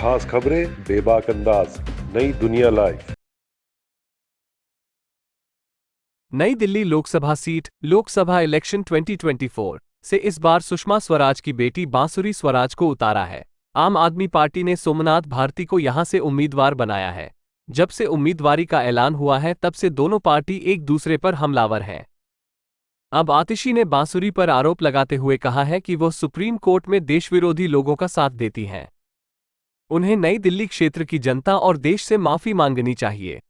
खास खबरें बेबाक अंदाज, नई दुनिया लाइव। नई दिल्ली लोकसभा सीट लोकसभा इलेक्शन 2024 से इस बार सुषमा स्वराज की बेटी बांसुरी स्वराज को उतारा है। आम आदमी पार्टी ने सोमनाथ भारती को यहां से उम्मीदवार बनाया है। जब से उम्मीदवारी का ऐलान हुआ है तब से दोनों पार्टी एक दूसरे पर हमलावर हैं। अब आतिशी ने बांसुरी पर आरोप लगाते हुए कहा है कि वह सुप्रीम कोर्ट में देशविरोधी लोगों का साथ देती हैं। उन्हें नई दिल्ली क्षेत्र की जनता और देश से माफी मांगनी चाहिए।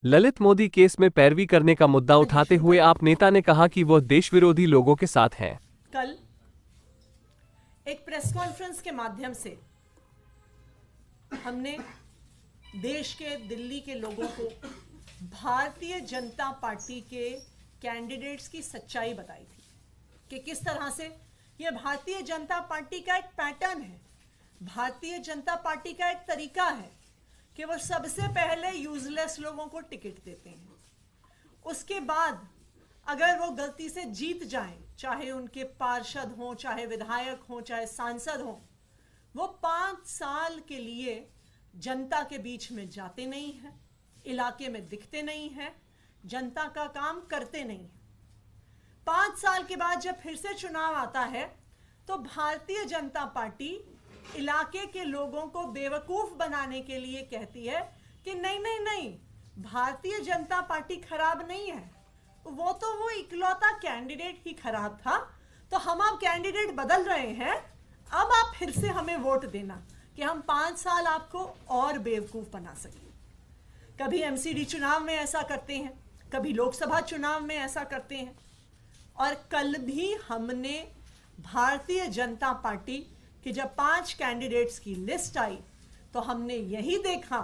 ललित मोदी केस में पैरवी करने का मुद्दा उठाते हुए आप नेता ने कहा कि वह देशविरोधी लोगों के साथ हैं। कल एक प्रेस कॉन्फ्रेंस के माध्यम से हमने देश के दिल्ली के लोगों को भारतीय जनता पार्टी के कैंडिडेट्स की सच्चाई बताई थी कि किस तरह से यह भारतीय जनता पार्टी का एक पैटर्न है, भारतीय जनता पार्टी का एक तरीका है कि वो सबसे पहले यूजलेस लोगों को टिकट देते हैं। उसके बाद अगर वो गलती से जीत जाएं, चाहे उनके पार्षद हों, चाहे विधायक हों, चाहे सांसद हों, वो 5 साल के लिए जनता के बीच में जाते नहीं हैं, इलाके में दिखते नहीं हैं, जनता का काम करते नहीं हैं। 5 साल के बाद जब फिर से चुनाव आता है तो भारतीय जनता पार्टी इलाके के लोगों को बेवकूफ बनाने के लिए कहती है कि नहीं नहीं नहीं, भारतीय जनता पार्टी खराब नहीं है, वो इकलौता कैंडिडेट ही खराब था, तो हम अब कैंडिडेट बदल रहे हैं, अब आप फिर से हमें वोट देना कि हम 5 साल आपको और बेवकूफ बना सकें। कभी एमसीडी चुनाव में ऐसा करते हैं, कभी लोकसभा चुनाव में ऐसा करते हैं, और कल भी हमने भारतीय जनता पार्टी कि जब 5 कैंडिडेट्स की लिस्ट आई तो हमने यही देखा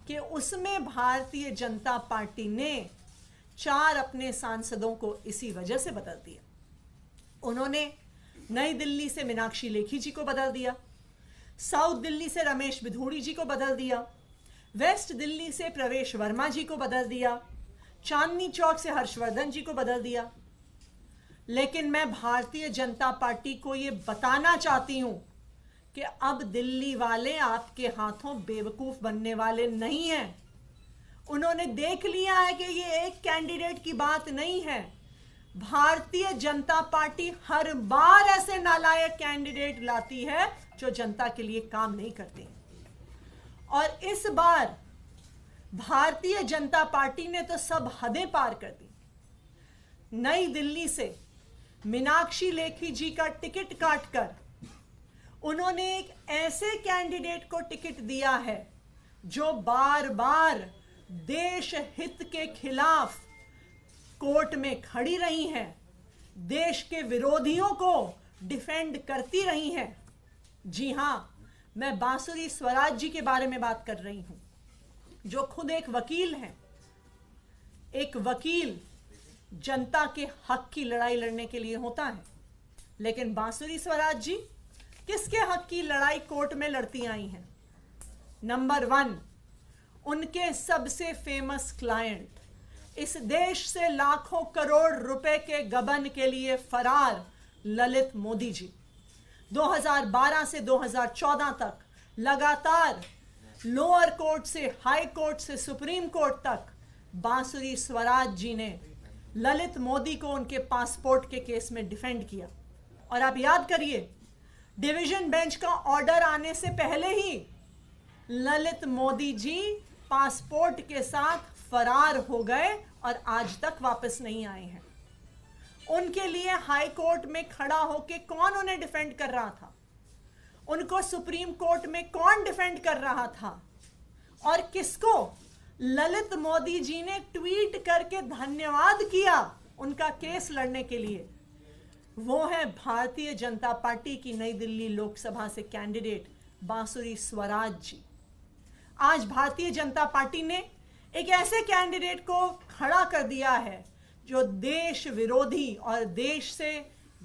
कि उसमें भारतीय जनता पार्टी ने 4 अपने सांसदों को इसी वजह से बदल दिया। उन्होंने नई दिल्ली से मीनाक्षी लेखी जी को बदल दिया, साउथ दिल्ली से रमेश बिधूड़ी जी को बदल दिया, वेस्ट दिल्ली से प्रवेश वर्मा जी को बदल दिया, चांदनी चौक से हर्षवर्धन जी को बदल दिया। लेकिन मैं भारतीय जनता पार्टी को ये बताना चाहती हूं कि अब दिल्ली वाले आपके हाथों बेवकूफ बनने वाले नहीं हैं। उन्होंने देख लिया है कि ये एक कैंडिडेट की बात नहीं है। भारतीय जनता पार्टी हर बार ऐसे नालायक कैंडिडेट लाती है जो जनता के लिए काम नहीं करते। और इस बार भारतीय जनता पार्टी ने तो सब हदें पार कर दी। नई दिल्ली से मीनाक्षी लेखी जी का टिकट काटकर उन्होंने एक ऐसे कैंडिडेट को टिकट दिया है जो बार बार देश हित के खिलाफ कोर्ट में खड़ी रही हैं, देश के विरोधियों को डिफेंड करती रही हैं। जी हां, मैं बांसुरी स्वराज जी के बारे में बात कर रही हूं, जो खुद एक वकील हैं। एक वकील जनता के हक की लड़ाई लड़ने के लिए होता है, लेकिन बांसुरी स्वराज जी किसके हक की लड़ाई कोर्ट में लड़ती आई हैं? नंबर 1, उनके सबसे फेमस क्लाइंट, इस देश से लाखों करोड़ रुपए के गबन के लिए फरार ललित मोदी जी। 2012 से 2014 तक लगातार लोअर कोर्ट से हाई कोर्ट से सुप्रीम कोर्ट तक बांसुरी स्वराज जी ने ललित मोदी को उनके पासपोर्ट के केस में डिफेंड किया। और आप याद करिए, डिवीजन बेंच का ऑर्डर आने से पहले ही ललित मोदी जी पासपोर्ट के साथ फरार हो गए और आज तक वापस नहीं आए हैं। उनके लिए हाई कोर्ट में खड़ा होकर कौन उन्हें डिफेंड कर रहा था? उनको सुप्रीम कोर्ट में कौन डिफेंड कर रहा था? और किसको? ललित मोदी जी ने ट्वीट करके धन्यवाद किया उनका केस लड़ने के लिए। वो है भारतीय जनता पार्टी की नई दिल्ली लोकसभा से कैंडिडेट बांसुरी स्वराज जी। आज भारतीय जनता पार्टी ने एक ऐसे कैंडिडेट को खड़ा कर दिया है जो देश विरोधी और देश से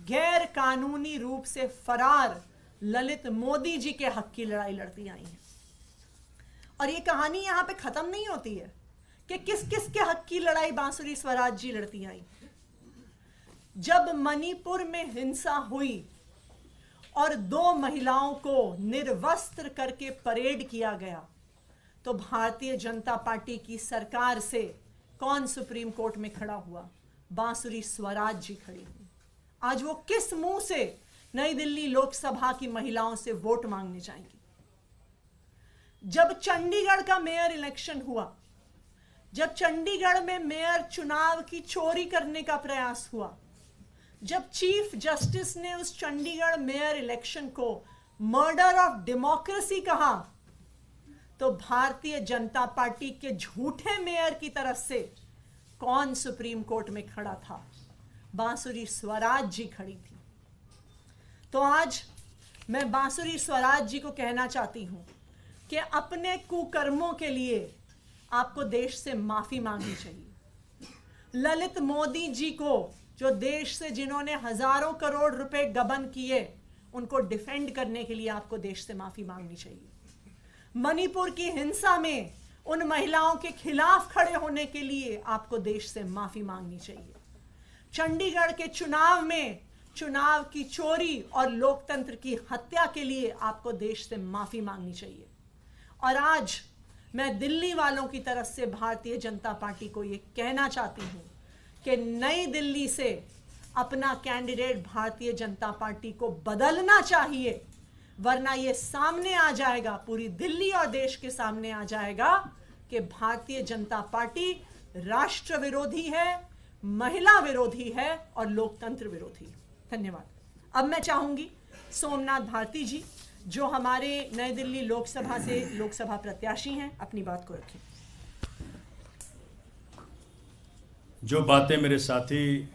गैर कानूनी रूप से फरार ललित मोदी जी के हक की लड़ाई लड़ती आई है। और ये कहानी यहां पे खत्म नहीं होती है कि किस किस के हक की लड़ाई बांसुरी स्वराज जी लड़ती आई। जब मणिपुर में हिंसा हुई और 2 महिलाओं को निर्वस्त्र करके परेड किया गया, तो भारतीय जनता पार्टी की सरकार से कौन सुप्रीम कोर्ट में खड़ा हुआ? बांसुरी स्वराज जी खड़ी हुई। आज वो किस मुंह से नई दिल्ली लोकसभा की महिलाओं से वोट मांगने जाएंगी? जब चंडीगढ़ का मेयर इलेक्शन हुआ, जब चंडीगढ़ में मेयर चुनाव की चोरी करने का प्रयास हुआ, जब चीफ जस्टिस ने उस चंडीगढ़ मेयर इलेक्शन को मर्डर ऑफ डेमोक्रेसी कहा, तो भारतीय जनता पार्टी के झूठे मेयर की तरफ से कौन सुप्रीम कोर्ट में खड़ा था? बांसुरी स्वराज जी खड़ी थी। तो आज मैं बांसुरी स्वराज जी को कहना चाहती हूं कि अपने कुकर्मों के लिए आपको देश से माफी मांगनी चाहिए। ललित मोदी जी को, जो देश से जिन्होंने हजारों करोड़ रुपए गबन किए, उनको डिफेंड करने के लिए आपको देश से माफी मांगनी चाहिए। मणिपुर की हिंसा में उन महिलाओं के खिलाफ खड़े होने के लिए आपको देश से माफी मांगनी चाहिए। चंडीगढ़ के चुनाव में चुनाव की चोरी और लोकतंत्र की हत्या के लिए आपको देश से माफी मांगनी चाहिए। और आज मैं दिल्ली वालों की तरफ से भारतीय जनता पार्टी को यह कहना चाहती हूं कि नई दिल्ली से अपना कैंडिडेट भारतीय जनता पार्टी को बदलना चाहिए, वरना यह सामने आ जाएगा, पूरी दिल्ली और देश के सामने आ जाएगा कि भारतीय जनता पार्टी राष्ट्र विरोधी है, महिला विरोधी है और लोकतंत्र विरोधी है। धन्यवाद। अब मैं चाहूंगी सोमनाथ भारती जी, जो हमारे नई दिल्ली लोकसभा से लोकसभा प्रत्याशी हैं, अपनी बात को रखें। जो बातें मेरे साथी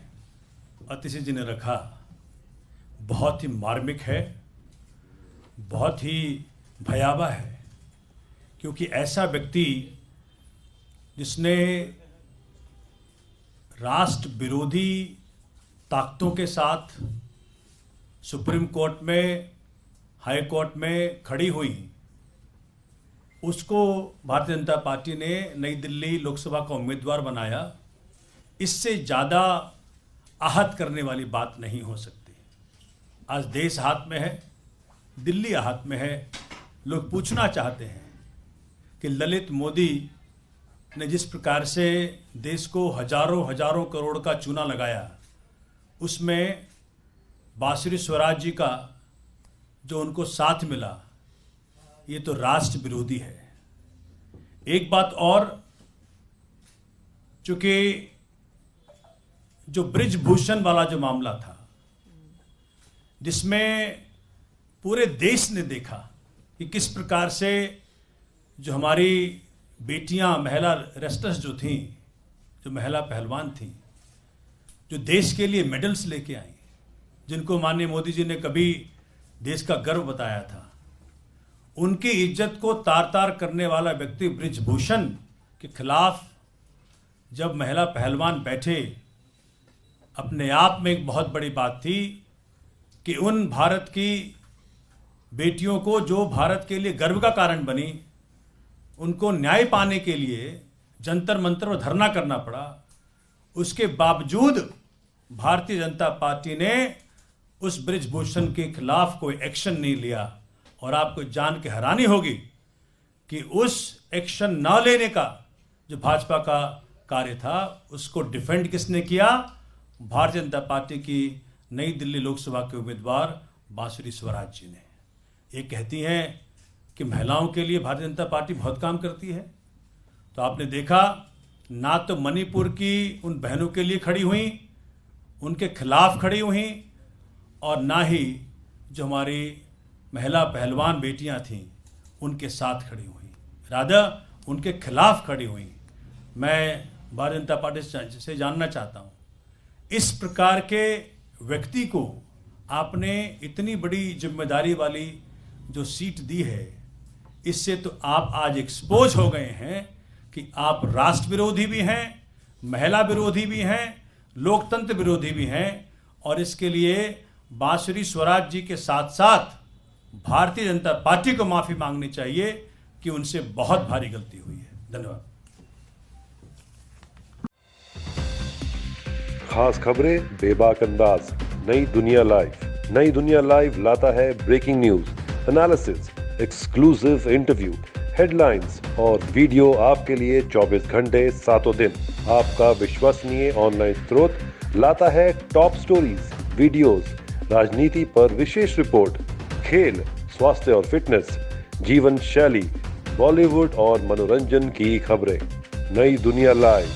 अतिशी जी ने रखा बहुत ही मार्मिक है, बहुत ही भयावह है, क्योंकि ऐसा व्यक्ति जिसने राष्ट्र विरोधी ताकतों के साथ सुप्रीम कोर्ट में, हाई कोर्ट में खड़ी हुई, उसको भारतीय जनता पार्टी ने नई दिल्ली लोकसभा का उम्मीदवार बनाया। इससे ज़्यादा आहत करने वाली बात नहीं हो सकती। आज देश हाथ में है, दिल्ली हाथ में है। लोग पूछना चाहते हैं कि ललित मोदी ने जिस प्रकार से देश को हजारों करोड़ का चूना लगाया, उसमें बांसुरी स्वराज जी का जो उनको साथ मिला, ये तो राष्ट्र विरोधी है। एक बात और, चूंकि जो ब्रिजभूषण वाला जो मामला था, जिसमें पूरे देश ने देखा कि किस प्रकार से जो हमारी बेटियां, महिला रेस्लर्स जो थीं, जो महिला पहलवान थीं, जो देश के लिए मेडल्स लेके आई, जिनको माननीय मोदी जी ने कभी देश का गर्व बताया था, उनकी इज्जत को तार तार करने वाला व्यक्ति ब्रिजभूषण के खिलाफ जब महिला पहलवान बैठे, अपने आप में एक बहुत बड़ी बात थी कि उन भारत की बेटियों को, जो भारत के लिए गर्व का कारण बनी, उनको न्याय पाने के लिए जंतर मंतर पर धरना करना पड़ा। उसके बावजूद भारतीय जनता पार्टी ने उस ब्रिजभूषण के खिलाफ कोई एक्शन नहीं लिया। और आपको जान के हैरानी होगी कि उस एक्शन न लेने का जो भाजपा का कार्य था, उसको डिफेंड किसने किया? भारतीय जनता पार्टी की नई दिल्ली लोकसभा के उम्मीदवार बांसुरी स्वराज जी ने। ये कहती हैं कि महिलाओं के लिए भारतीय जनता पार्टी बहुत काम करती है, तो आपने देखा ना तो मणिपुर की उन बहनों के लिए खड़ी हुई, उनके खिलाफ खड़ी हुई, और ना ही जो हमारी महिला पहलवान बेटियां थीं उनके साथ खड़ी हुई, राधा उनके खिलाफ खड़ी हुई। मैं भारतीय जनता पार्टी से जानना चाहता हूं, इस प्रकार के व्यक्ति को आपने इतनी बड़ी जिम्मेदारी वाली जो सीट दी है, इससे तो आप आज एक्सपोज हो गए हैं कि आप राष्ट्र विरोधी भी हैं, महिला विरोधी भी हैं, लोकतंत्र विरोधी भी हैं। और इसके लिए बांसुरी स्वराज जी के साथ साथ भारतीय जनता पार्टी को माफी मांगनी चाहिए कि उनसे बहुत भारी गलती हुई है। धन्यवाद। खास खबरें, बेबाक अंदाज, नई दुनिया लाइव, नई दुनिया लाइव लाता है breaking news, analysis, exclusive interview, headlines और वीडियो आपके लिए 24 घंटे 7 दिन। आपका विश्वसनीय ऑनलाइन स्रोत लाता है टॉप स्टोरीज, वीडियोस, राजनीति पर विशेष रिपोर्ट, खेल, स्वास्थ्य और फिटनेस, जीवन शैली, बॉलीवुड और मनोरंजन की खबरें। नई दुनिया लाइव